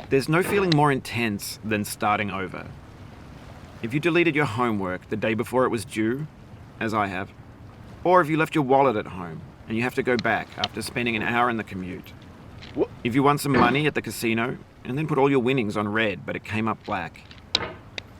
There's no feeling more intense than starting over. If you deleted your homework the day before it was due, as I have, or if you left your wallet at home and you have to go back after spending an hour in the commute. If you won some money at the casino and then put all your winnings on red but it came up black.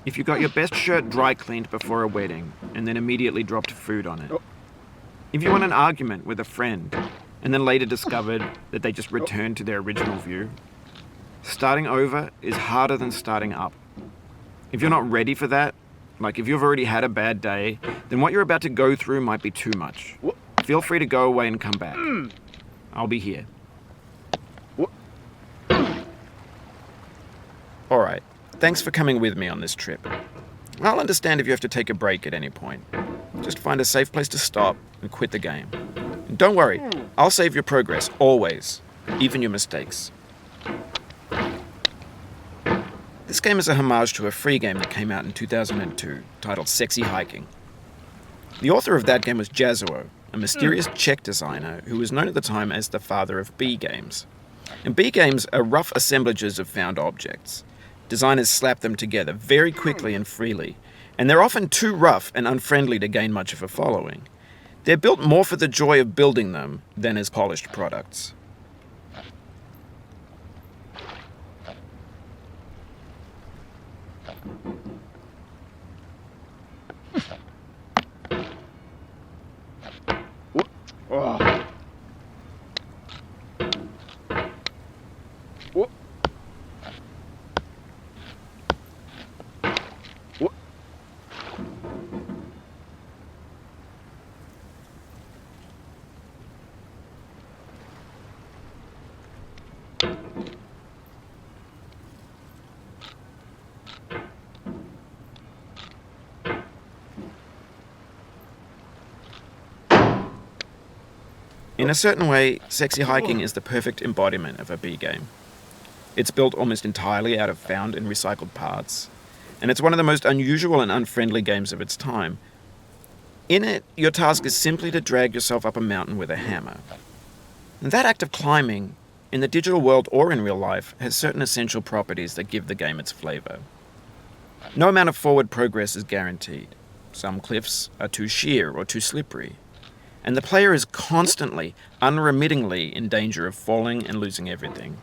If you got your best shirt dry cleaned before a wedding and then immediately dropped food on it. If you won an argument with a friend and then later discovered that they just returned to their original view. Starting over is harder than starting up. If you're not ready for that, like if you've already had a bad day, then what you're about to go through might be too much. Feel free to go away and come back. I'll be here. Alright, thanks for coming with me on this trip. I'll understand if you have to take a break at any point. Just find a safe place to stop and quit the game. And don't worry, I'll save your progress, always, even your mistakes. This game is a homage to a free game that came out in 2002, titled Sexy Hiking. The author of that game was Jazuo, a mysterious Czech designer who was known at the time as the father of B games. And B games are rough assemblages of found objects. Designers slap them together very quickly and freely, and they're often too rough and unfriendly to gain much of a following. They're built more for the joy of building them than as polished products. In a certain way, Sexy Hiking is the perfect embodiment of a B game. It's built almost entirely out of found and recycled parts, and it's one of the most unusual and unfriendly games of its time. In it, your task is simply to drag yourself up a mountain with a hammer. And that act of climbing, in the digital world or in real life, has certain essential properties that give the game its flavor. No amount of forward progress is guaranteed. Some cliffs are too sheer or too slippery. And the player is constantly, unremittingly in danger of falling and losing everything.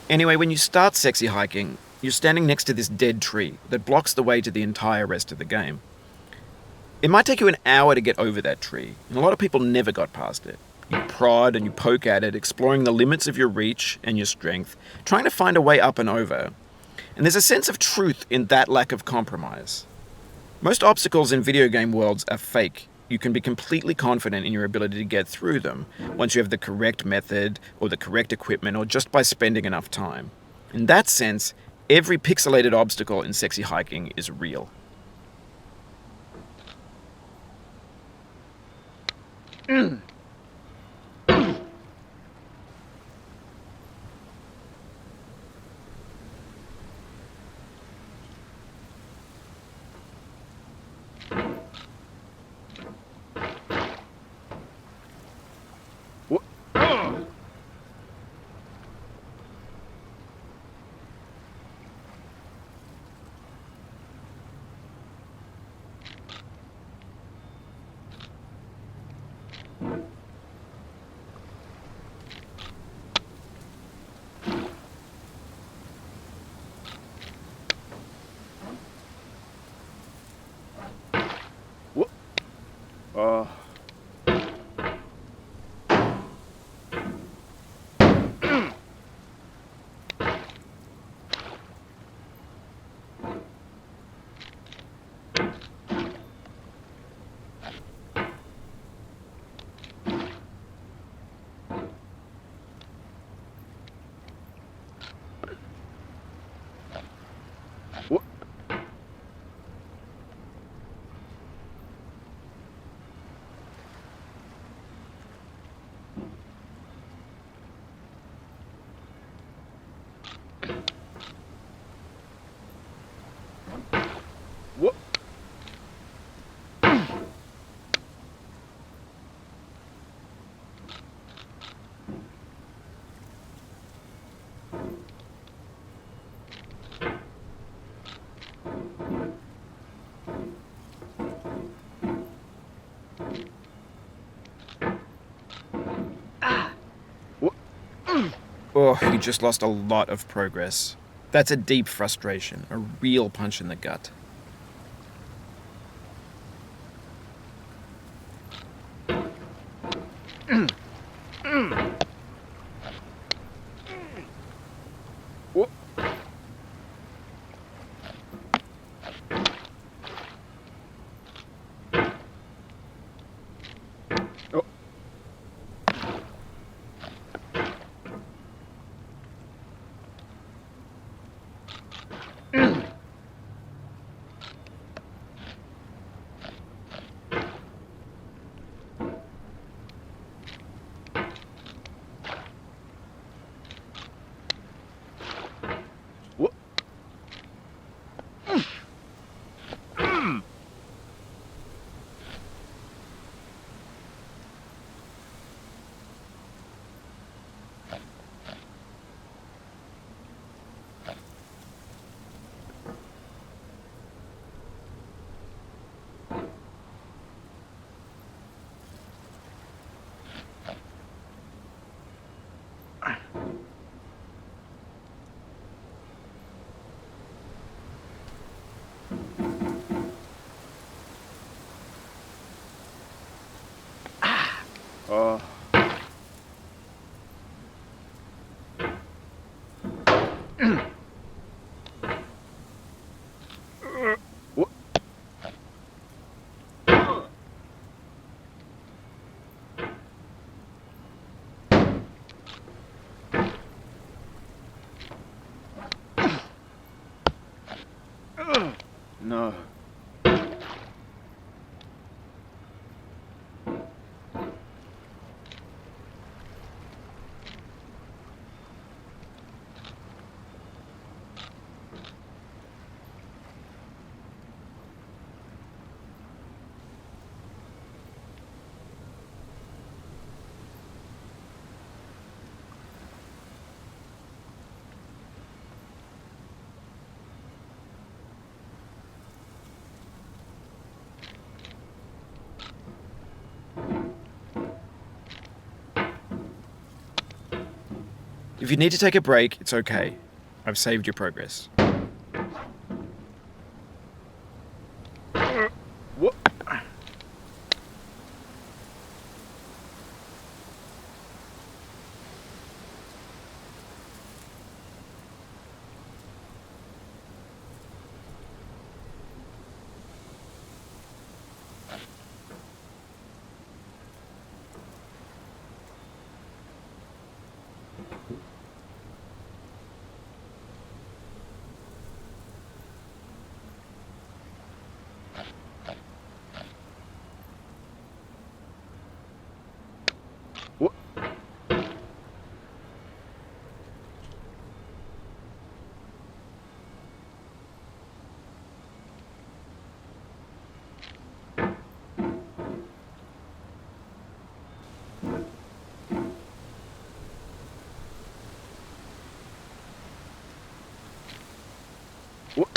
Anyway, when you start Sexy Hiking, you're standing next to this dead tree that blocks the way to the entire rest of the game. It might take you an hour to get over that tree, and a lot of people never got past it. You prod and you poke at it, exploring the limits of your reach and your strength, trying to find a way up and over. And there's a sense of truth in that lack of compromise. Most obstacles in video game worlds are fake. You can be completely confident in your ability to get through them once you have the correct method or the correct equipment or just by spending enough time. In that sense, every pixelated obstacle in Sexy Hiking is real. Oh, you just lost a lot of progress. That's a deep frustration, a real punch in the gut. Oh. No. If you need to take a break, it's okay. I've saved your progress. What? What? What?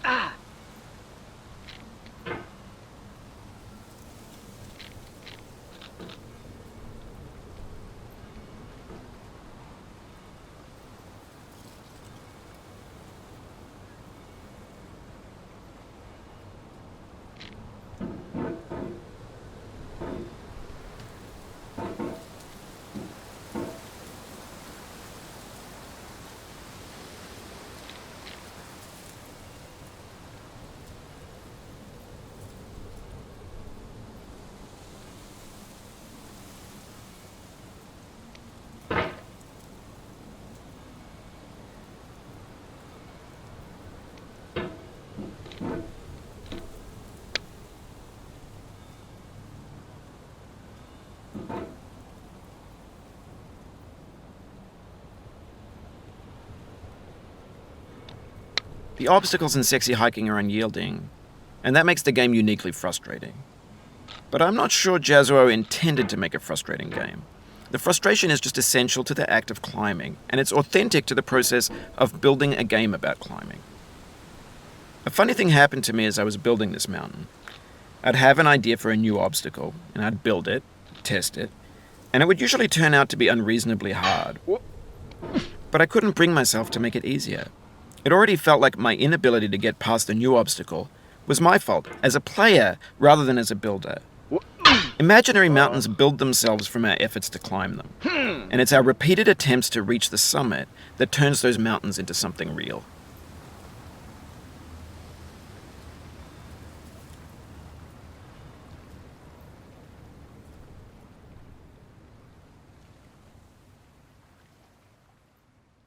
Ah! The obstacles in sexy hiking are unyielding, and that makes the game uniquely frustrating. But I'm not sure Jazuo intended to make a frustrating game. The frustration is just essential to the act of climbing, and it's authentic to the process of building a game about climbing. A funny thing happened to me as I was building this mountain. I'd have an idea for a new obstacle, and I'd build it, test it, and it would usually turn out to be unreasonably hard. But I couldn't bring myself to make it easier. It already felt like my inability to get past a new obstacle was my fault, as a player rather than as a builder. Imaginary mountains build themselves from our efforts to climb them, and it's our repeated attempts to reach the summit that turns those mountains into something real.